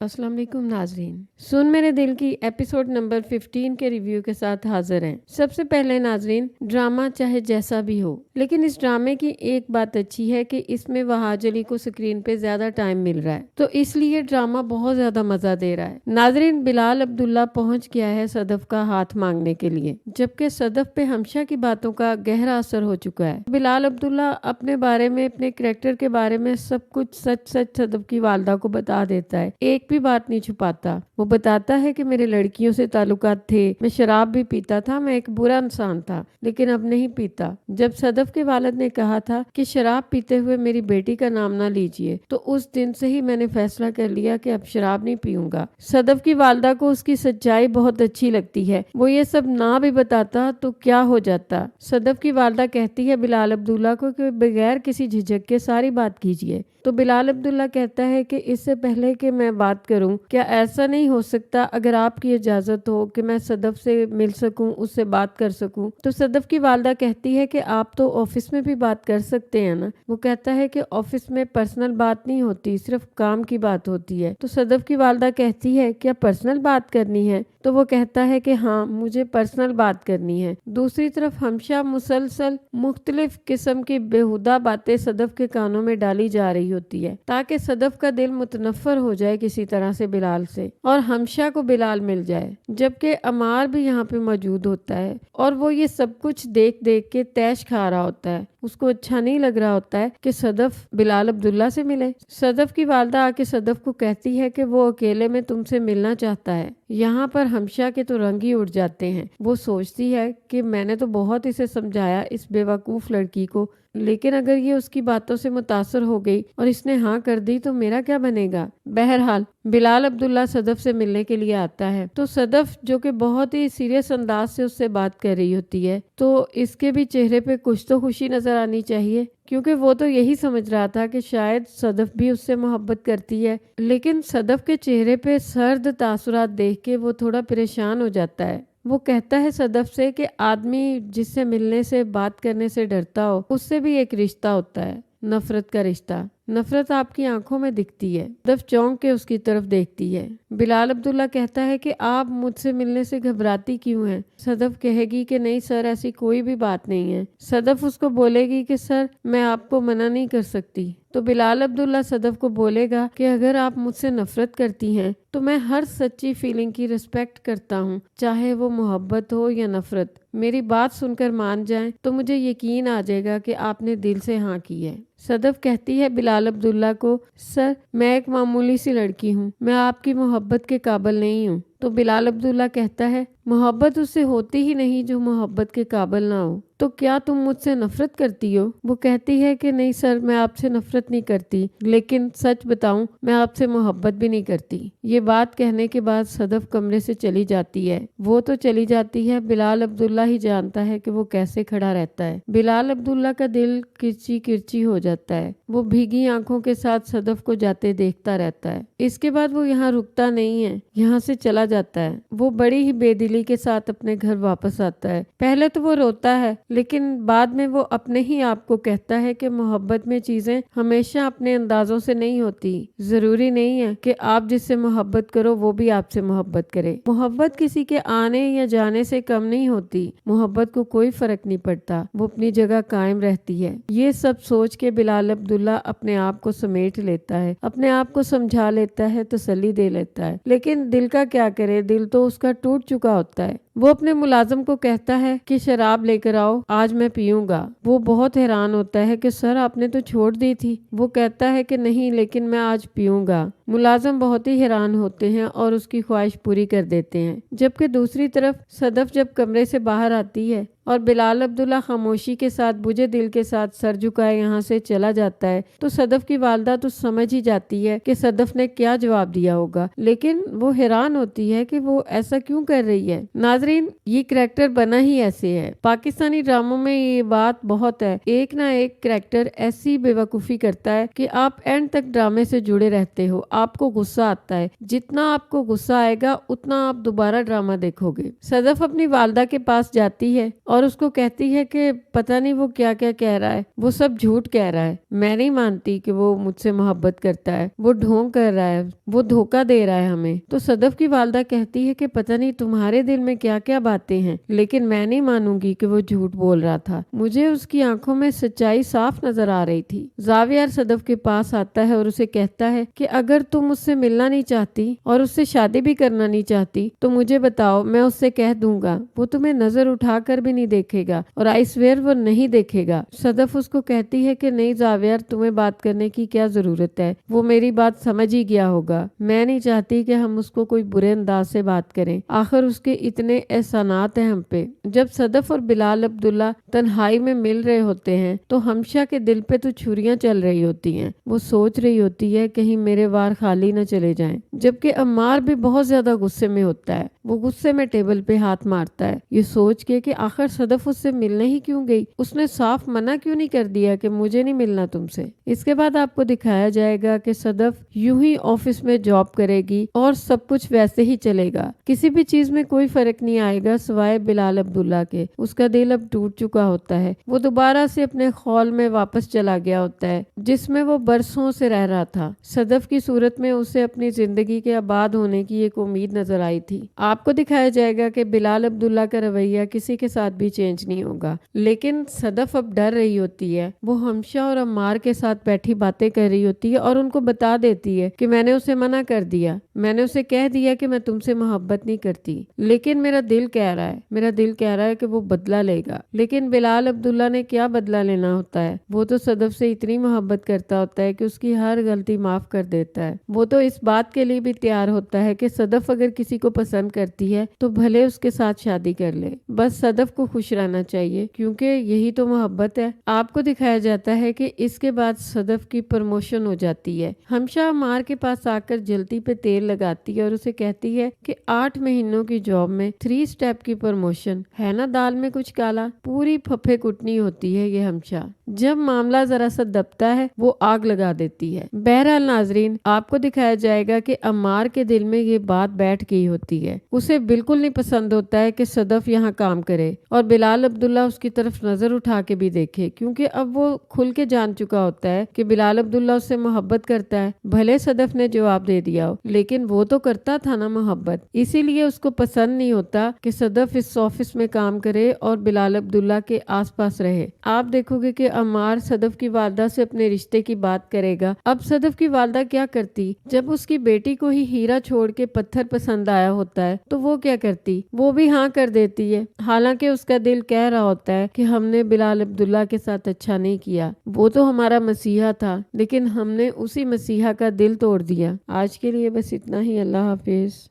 अस्सलाम वालेकुम नाजरीन, सुन मेरे दिल की एपिसोड नंबर 15 के रिव्यू के साथ हाजिर हैं। सबसे पहले नाजरीन, ड्रामा चाहे जैसा भी हो, लेकिन इस ड्रामे की एक बात अच्छी है कि इसमें वहाज अली को स्क्रीन पे ज्यादा टाइम मिल रहा है, तो इसलिए ड्रामा बहुत ज्यादा मजा दे रहा है। नाजरीन, बिलाल अब्दुल्ला पहुंच गया है सदफ का हाथ मांगने के लिए, जबकि सदफ पे हमशा की बातों का गहरा असर हो चुका है। बिलाल अब्दुल्ला अपने बारे में, अपने कैरेक्टर के बारे में सब कुछ सच सच सदफ की वालदा को बता देता है, एक भी बात नहीं छुपाता। वो बताता है कि मेरे लड़कियों से ताल्लुकात थे, मैं शराब भी पीता था, मैं एक बुरा इंसान था, लेकिन अब नहीं पीता। जब सदफ के वालिद ने कहा था कि शराब पीते हुए मेरी बेटी का नाम ना लीजिए, तो उस दिन से ही मैंने फैसला कर लिया कि अब शराब नहीं पीऊंगा। सदफ की वालदा को उसकी सच्चाई बहुत अच्छी लगती है। वो ये सब ना भी बताता तो क्या हो जाता। सदफ की वालदा कहती है बिलाल अब्दुल्ला को कि बगैर किसी झिझक के सारी बात कीजिए, तो बिलाल अब्दुल्ला कहता है कि इससे पहले कि मैं बात करूं, क्या ऐसा नहीं हो सकता अगर आपकी इजाजत हो कि मैं सदफ से मिल सकूं, उससे बात कर सकूं। तो सदफ की वालदा कहती है कि आप तो ऑफिस में भी बात कर सकते हैं ना। वो कहता है कि ऑफिस में पर्सनल बात नहीं होती, सिर्फ काम की बात होती है। तो सदफ की वालदा कहती है क्या पर्सनल बात करनी है, तो वो कहता है कि हाँ, मुझे पर्सनल बात करनी है। दूसरी तरफ हमशा मुसलसल मुख्तलिफ किस्म की बेहुदा बातें सदफ के कानों में डाली जा रही होती है, ताकि सदफ का दिल मुतनफर हो जाए किसी तरह से बिलाल से, और हमशा को बिलाल मिल जाए। जबकि अमार भी यहाँ पे मौजूद होता है और वो ये सब कुछ देख देख के तैश खा रहा होता है। उसको अच्छा नहीं लग रहा होता है कि सदफ बिलाल अब्दुल्ला से मिले। सदफ की वालदा आके सदफ को कहती है कि वो अकेले में तुमसे मिलना चाहता है। यहाँ पर हमशा के तो रंग ही उड़ जाते हैं। वो सोचती है कि मैंने तो बहुत इसे समझाया, इस बेवकूफ लड़की को, लेकिन अगर ये उसकी बातों से मुतासर हो गई और इसने हाँ कर दी तो मेरा क्या बनेगा। बहरहाल बिलाल अब्दुल्ला सदफ से मिलने के लिए आता है, तो सदफ जो कि बहुत ही सीरियस अंदाज से उससे बात कर रही होती है, तो इसके भी चेहरे पे कुछ तो खुशी नजर आनी चाहिए, क्योंकि वो तो यही समझ रहा था कि शायद सदफ भी उससे मोहब्बत करती है। लेकिन सदफ के चेहरे पे सर्द तासुरात देख के वो थोड़ा परेशान हो जाता है। वो कहता है सदफ से कि आदमी जिससे मिलने से, बात करने से डरता हो, उससे भी एक रिश्ता होता है, नफरत का रिश्ता। नफरत आपकी आंखों में दिखती है। सदफ चौंक के उसकी तरफ देखती है। बिलाल अब्दुल्ला कहता है कि आप मुझसे मिलने से घबराती क्यों हैं? सदफ कहेगी कि नहीं सर, ऐसी कोई भी बात नहीं है। सदफ उसको बोलेगी कि सर, मैं आपको मना नहीं कर सकती। तो बिलाल अब्दुल्ला सदफ को बोलेगा कि अगर आप मुझसे नफरत करती हैं तो मैं हर सच्ची फीलिंग की रिस्पेक्ट करता हूँ, चाहे वो मोहब्बत हो या नफरत। मेरी बात सुनकर मान जाएं तो मुझे यकीन आ जाएगा कि आपने दिल से हाँ की है। सदफ कहती है बिलाल अब्दुल्ला को, सर मैं एक मामूली सी लड़की हूँ, मैं आपकी मोहब्बत के काबिल नहीं हूँ। तो बिलाल अब्दुल्ला कहता है मोहब्बत उससे होती ही नहीं जो मोहब्बत के काबिल ना हो। तो क्या तुम मुझसे नफरत करती हो? वो कहती है कि नहीं सर, मैं आपसे नफरत नहीं करती, लेकिन सच बताऊं मैं आपसे मोहब्बत भी नहीं करती। ये बात कहने के बाद सदफ कमरे से चली जाती है। वो तो चली जाती है, बिलाल अब्दुल्ला ही जानता है कि वो कैसे खड़ा रहता है। बिलाल अब्दुल्ला का दिल किरची किरची हो जाता है। वो भीगी आंखों के साथ सदफ को जाते देखता रहता है। इसके बाद वो यहाँ रुकता नहीं है, यहाँ से चला जाता है। वो बड़ी ही बेदिली के साथ अपने घर वापस आता है। पहले तो वो रोता है, लेकिन बाद में वो अपने ही आप को कहता है कि मोहब्बत में चीजें हमेशा अपने अंदाजों से नहीं होती। जरूरी नहीं है कि आप जिससे मोहब्बत करो वो भी आपसे मोहब्बत करे। मोहब्बत किसी के आने या जाने से कम नहीं होती। मोहब्बत को कोई फर्क नहीं पड़ता, वो अपनी जगह कायम रहती है। ये सब सोच के बिलाल अब्दुल्ला अपने आप को समेट लेता है, अपने आप को समझा लेता है, तसल्ली दे लेता है। लेकिन दिल का क्या करे, दिल तो उसका टूट चुका होता है। वो अपने मुलाजिम को कहता है कि शराब लेकर आओ, आज मैं पीऊंगा। वो बहुत हैरान होता है कि सर आपने तो छोड़ दी थी। वो कहता है कि नहीं, लेकिन मैं आज पीऊंगा। मुलाजिम बहुत ही हैरान होते हैं और उसकी ख्वाहिश पूरी कर देते हैं। जबकि दूसरी तरफ सदफ जब कमरे से बाहर आती है और बिलाल अब्दुल्ला खामोशी के साथ, बुझे दिल के साथ सर झुकाए यहाँ से चला जाता है, तो सदफ की वालदा तो समझ ही जाती है कि सदफ ने क्या जवाब दिया होगा, लेकिन वो हैरान होती है कि वो ऐसा क्यों कर रही है। नाजरीन, ये करैक्टर बना ही ऐसे है। पाकिस्तानी ड्रामों में ये बात बहुत है, एक ना एक करैक्टर ऐसी बेवकूफ़ी करता है कि आप एंड तक ड्रामे से जुड़े रहते हो। आपको गुस्सा आता है, जितना आपको गुस्सा आएगा उतना आप दोबारा ड्रामा देखोगे। सदफ अपनी वालदा के पास जाती है और और उसको कहती है कि पता नहीं वो क्या क्या कह रहा है, वो सब झूठ कह रहा है, मैं नहीं मानती कि वो मुझसे मोहब्बत करता है, वो ढोंग कर रहा है, वो धोखा दे रहा है हमें। तो सदफ की वालदा कहती है कि पता नहीं तुम्हारे दिल में क्या क्या बातें हैं, लेकिन मैं नहीं मानूंगी कि वो झूठ बोल रहा था, मुझे उसकी आंखों में सच्चाई साफ नजर आ रही थी। जावियर सदफ के पास आता है और उसे कहता है कि अगर तुम उससे मिलना नहीं चाहती और उससे शादी भी करना नहीं चाहती तो मुझे बताओ, मैं उससे कह दूंगा, वो तुम्हें नजर उठाकर भी नहीं देखेगा और आई स्वेयर वो नहीं देखेगा। सदफ उसको कहती है कि नहीं जावियर, तुम्हें बात करने की क्या जरूरत है, वो मेरी बात समझ ही गया होगा, मैं नहीं चाहती कि हम उसको कोई बुरे अंदाज से बात करें, आखिर उसके इतने एहसानात हैं हम पे। जब सदफ और बिलाल अब्दुल्ला तन्हाई में मिल रहे होते हैं तो हमशा के दिल पे तो छुरियां चल रही होती हैं, वो सोच रही होती है कहीं मेरे वार खाली न चले जाएं। जबकि अम्मार भी बहुत ज्यादा गुस्से में होता है, वो गुस्से में टेबल पे हाथ मारता है, ये सोच के कि आखिर सदफ उससे मिलने ही क्यों गई, उसने साफ मना क्यों नहीं कर दिया कि मुझे नहीं मिलना तुमसे। इसके बाद आपको दिखाया जाएगा कि सदफ यूं ही ऑफिस में जॉब करेगी और सब कुछ वैसे ही चलेगा, किसी भी चीज में कोई फर्क नहीं आएगा सिवाय बिलाल अब्दुल्ला के। उसका दिल अब टूट चुका होता है, वो दोबारा से अपने खौल में वापस चला गया होता है जिसमें वो बरसों से रह रहा था। सदफ की सूरत में उसे अपनी जिंदगी के आबाद होने की एक उम्मीद नजर आई थी। आपको दिखाया जाएगा कि बिलाल अब्दुल्ला का रवैया किसी के साथ भी चेंज नहीं होगा, लेकिन सदफ अब डर रही होती है। वो हमशा और अम्मार के साथ बैठी बातें कर रही होती है और उनको बता देती है कि मैंने उसे मना कर दिया, मैंने उसे कह दिया कि मैं तुमसे मोहब्बत नहीं करती, लेकिन मेरा दिल कह रहा है, मेरा दिल कह रहा है कि वो बदला लेगा। लेकिन बिलाल अब्दुल्ला ने क्या बदला लेना होता है, वो तो सदफ से इतनी मोहब्बत करता होता है कि उसकी हर गलती माफ कर देता है। वो तो इस बात के लिए भी तैयार होता है कि सदफ अगर किसी को पसंद करती है तो भले उसके साथ शादी कर ले, बस सदफ को खुश रहना चाहिए, क्योंकि यही तो मोहब्बत है। आपको दिखाया जाता है कि इसके बाद सदफ की प्रमोशन हो जाती है। हमशा अम्मार के पास आकर जल्दी पे तेल लगाती है और उसे कहती है कि 8 महीनों की जॉब में 3 स्टेप की प्रमोशन है ना, दाल में कुछ काला, पूरी फफे कुटनी होती है ये हमशा। जब मामला जरा सा दबता है वो आग लगा देती है। बहरहाल नाजरीन, आपको दिखाया जाएगा कि अम्मार के दिल में ये बात बैठ गई होती है, उसे बिल्कुल नहीं पसंद होता है कि सदफ यहाँ काम करे और बिलाल अब्दुल्ला उसकी तरफ नजर उठा के भी देखे, क्योंकि अब वो खुल के जान चुका होता है कि बिलाल अब्दुल्ला उससे मोहब्बत करता है। भले सदफ ने जवाब दे दिया हो, लेकिन वो तो करता था ना मोहब्बत, इसीलिए उसको पसंद नहीं होता कि सदफ इस ऑफिस में काम करे और बिलाल अब्दुल्ला के आसपास रहे। आप देखोगे कि अम्मार सदफ की वालदा से अपने रिश्ते की बात करेगा। अब सदफ की वालदा क्या करती, जब उसकी बेटी को ही हीरा छोड़ के पत्थर पसंद आया होता है तो वो क्या करती, वो भी हाँ कर देती है। हालांकि उसका दिल कह रहा होता है कि हमने बिलाल अब्दुल्ला के साथ अच्छा नहीं किया, वो तो हमारा मसीहा था, लेकिन हमने उसी मसीहा का दिल तोड़ दिया। आज के लिए बस इतना ही। अल्लाह हाफिज।